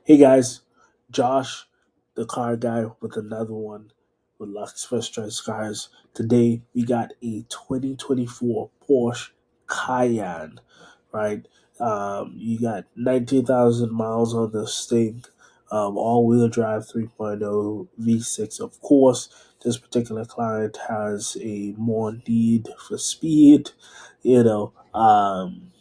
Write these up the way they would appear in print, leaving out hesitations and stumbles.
Hey guys, Josh, the car guy with another one with Lux First Choice Cars. Today we got a 2024 Porsche Cayenne, right? You got 19,000 miles on this thing, all-wheel drive 3.0 V6. Of course, this particular client has a more need for speed,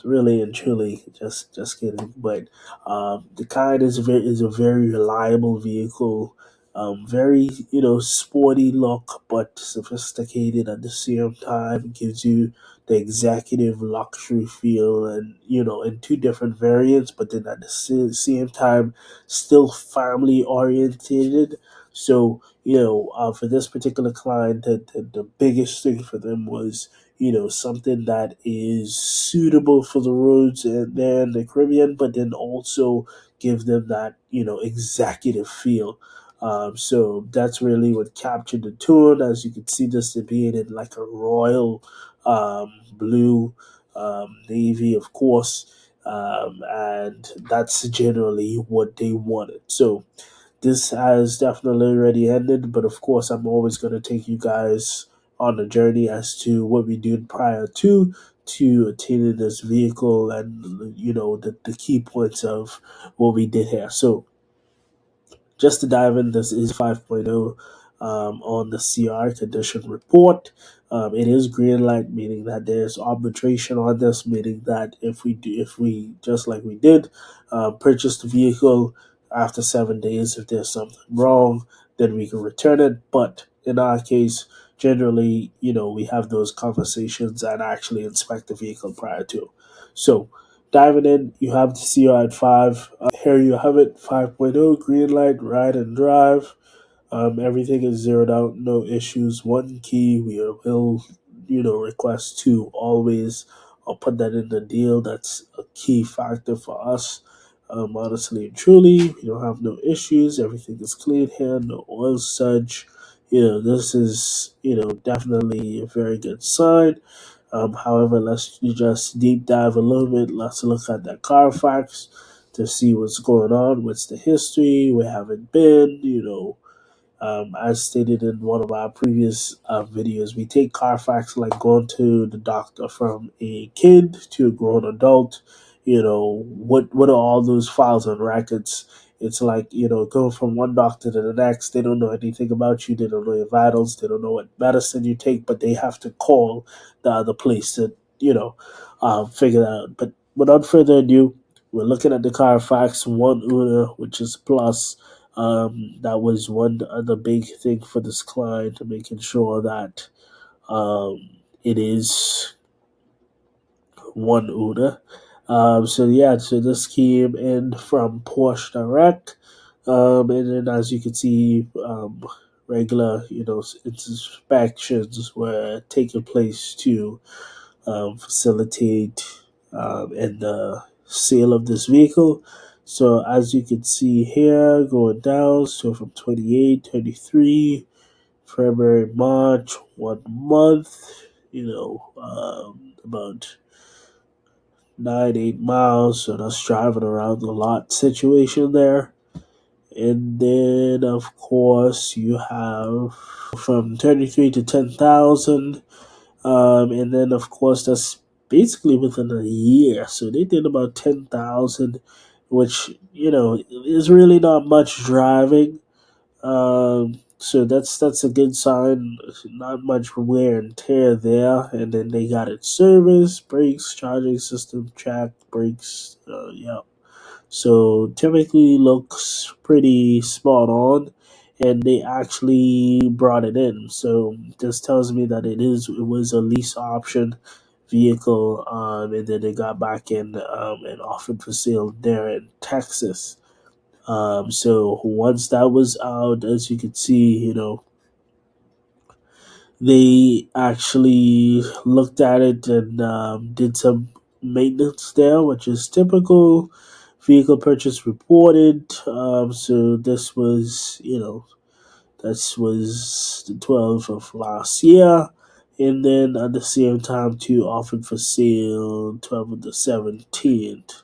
really and truly, just kidding, but the kind is a very reliable vehicle, very sporty look, but sophisticated at the same time. Gives you the executive luxury feel, and in two different variants, but then at the same time, still family oriented. So for this particular client, the biggest thing for them was something that is suitable for the roads and then the Caribbean, but then also give them that executive feel. So that's really what captured the tune. As you can see, this being in like a royal blue, navy, of course, and that's generally what they wanted. So this has definitely already ended, but of course, I'm always going to take you guys on a journey as to what we did prior to attaining this vehicle, and the key points of what we did here. So just to dive in, this is 5.0 on the CR condition report. It is green light, meaning that there's arbitration on this, meaning that if we just like we did, purchase the vehicle after 7 days, if there's something wrong, then we can return it. But in our case, generally, we have those conversations and actually inspect the vehicle prior to. So diving in, you have the CR at 5. Here you have it, 5.0, green light, ride and drive. Everything is zeroed out, no issues. One key we will, request to always. I'll put that in the deal. That's a key factor for us. Honestly and truly, we don't have no issues. Everything is clean here, no oil sludge. This is, definitely a very good sign. However, let's just deep dive a little bit. Let's look at the Carfax to see what's going on, what's the history, where have it been, as stated in one of our previous videos, we take Carfax like going to the doctor from a kid to a grown adult. What are all those files and records? It's like, going from one doctor to the next. They don't know anything about you. They don't know your vitals. They don't know what medicine you take, but they have to call the other place to, figure that out. But without further ado, we're looking at the Carfax one owner, which is plus. That was one other big thing for this client, making sure that it is one owner. So this came in from Porsche Direct, and then as you can see, regular inspections were taking place to facilitate and the sale of this vehicle. So as you can see here, going down, so from 28, 23, February, March, 1 month, about 8 miles. So that's driving around the lot situation there. And then, of course, you have from 33 to 10,000. And then, of course, that's basically within a year. So they did about 10,000, which, is really not much driving. So that's a good sign. Not much wear and tear there. And then they got it serviced, brakes, charging system, track, brakes. Yeah. So typically looks pretty spot on, and they actually brought it in. So this tells me that it was a lease option vehicle, and then they got back in and offered for sale there in Texas. So once that was out, as you can see, they actually looked at it and did some maintenance there, which is typical. Vehicle purchase reported. So this was, this was the 12th of last year. And then at the same time, too, offered for sale 12th of the 17th.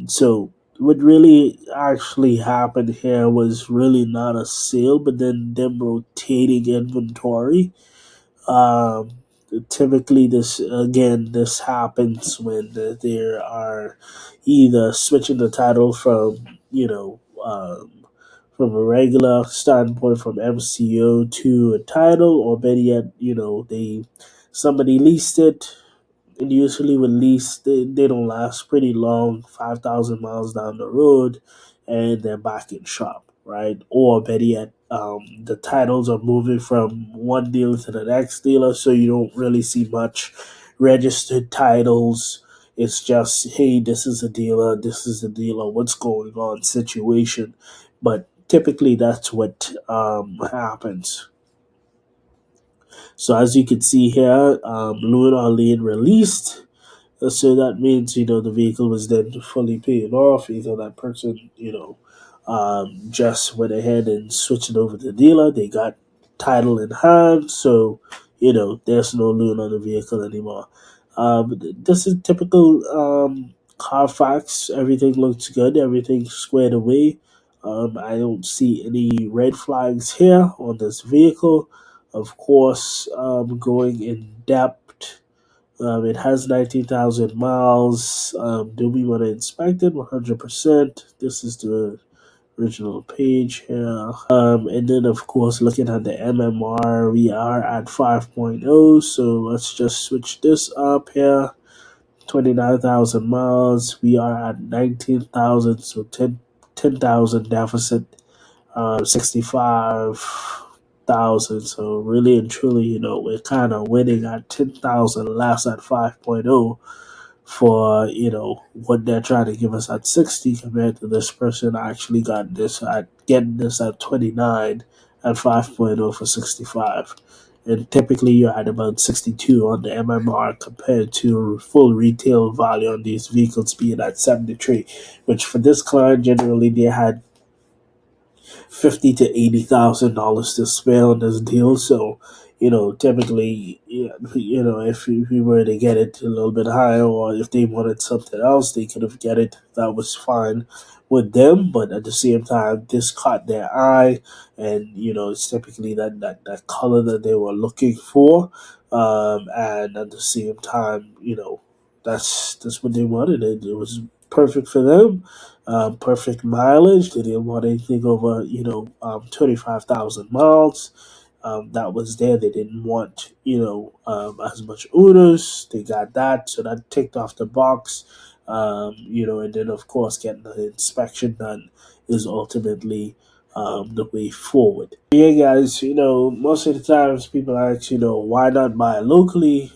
So what really actually happened here was really not a sale, but then them rotating inventory. Um, Typically, this happens when there are either switching the title from from a regular standpoint from MCO to a title, or better yet, they somebody leased it, and usually with lease they don't last pretty long, 5,000 miles down the road, and they're back in shop, right? Or better yet, the titles are moving from one dealer to the next dealer, so you don't really see much registered titles. It's just, hey, this is a dealer, this is the dealer, what's going on situation. But typically that's what happens. So as you can see here, Lunar Lane released. So that means, the vehicle was then fully paid off. Either that person, just went ahead and switched it over to the dealer. They got title in hand. So, there's no loan on the vehicle anymore. This is typical Carfax. Everything looks good. Everything's squared away. I don't see any red flags here on this vehicle. Of course, going in depth, it has 19,000 miles. Do we want to inspect it? 100%. This is the original page here. And then, of course, looking at the MMR, we are at 5.0. So let's just switch this up here. 29,000 miles. We are at 19,000. So 10,000 deficit. 65,000. So really and truly, we're kind of winning at 10,000 less at 5.0 for, what they're trying to give us at 60, compared to this person actually got this at getting this at 29 at 5.0 for 65. And typically you're at about 62 on the MMR, compared to full retail value on these vehicles being at 73, which for this client generally they had 50 to 80,000 dollars to spend on this deal. So, typically, yeah, if we were to get it a little bit higher, or if they wanted something else, they could have get it. That was fine with them. But at the same time, this caught their eye, and it's typically that color that they were looking for. And at the same time, that's what they wanted. It was perfect for them, perfect mileage. They didn't want anything over, 25,000 miles. That was there. They didn't want, as much owners. They got that. So that ticked off the box. And then, of course, getting the inspection done is ultimately the way forward. Yeah, guys, most of the times people ask, why not buy locally?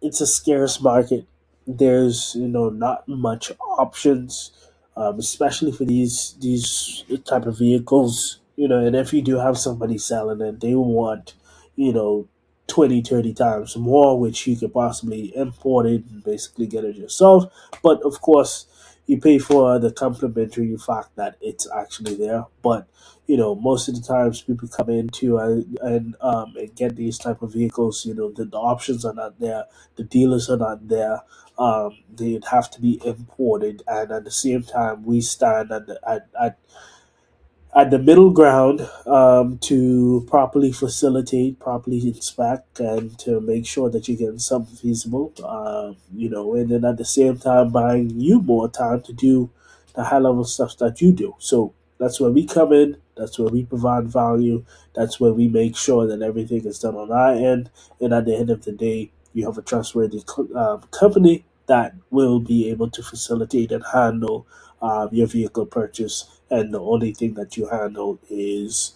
It's a scarce market. There's not much options, especially for these type of vehicles. And if you do have somebody selling it, they want you know 20, 30 times more, which you could possibly import it and basically get it yourself. But of course, you pay for the complimentary fact that it's actually there. But most of the times people come into and get these type of vehicles. The options are not there, the dealers are not there. They'd have to be imported, and at the same time, we stand at the middle ground, to properly facilitate, properly inspect, and to make sure that you're getting something feasible. And then at the same time, buying you more time to do the high level stuff that you do. So that's where we come in. That's where we provide value. That's where we make sure that everything is done on our end. And at the end of the day, you have a trustworthy company that will be able to facilitate and handle your vehicle purchase, and the only thing that you handle is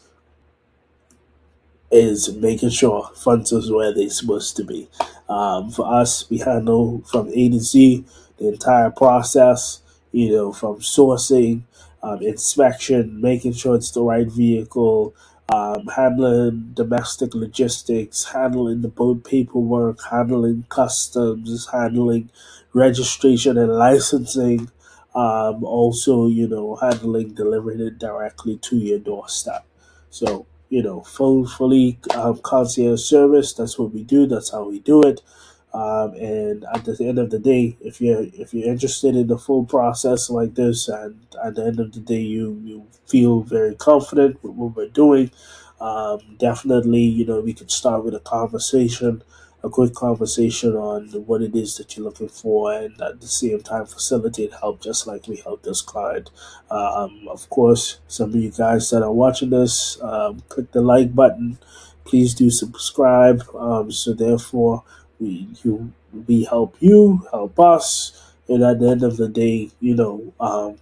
making sure funds is where they're supposed to be. For us, we handle from A to Z the entire process, from sourcing, inspection, making sure it's the right vehicle, handling domestic logistics, handling the boat paperwork, handling customs, handling registration and licensing, also, handling delivering it directly to your doorstep. So, fully concierge service. That's what we do. That's how we do it. And at the end of the day, if you're interested in the full process like this, and at the end of the day you feel very confident with what we're doing, definitely, we could start with a quick conversation on what it is that you're looking for, and at the same time facilitate help just like we helped this client. Of course, some of you guys that are watching this, click the like button. Please do subscribe. So therefore, we help you, help us, and at the end of the day,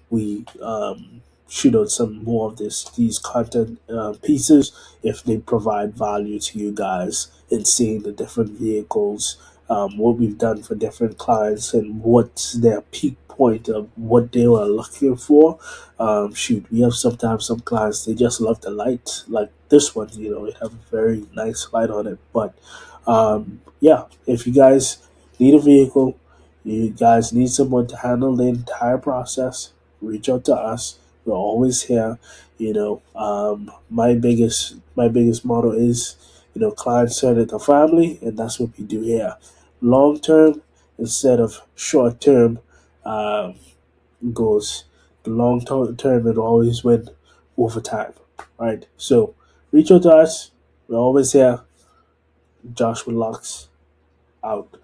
we shoot out some more of these content pieces if they provide value to you guys in seeing the different vehicles, what we've done for different clients, and what's their peak point of what they were looking for. Shoot, we have sometimes some clients, they just love the light, like this one. It have a very nice light on it. But yeah, if you guys need a vehicle, you guys need someone to handle the entire process, reach out to us. We're always here. My biggest motto is, client centered the family, and that's what we do here. Long term instead of short term uh, goals. The long term will always win over time, right? So reach out to us. We're always here. Josh with Lux out.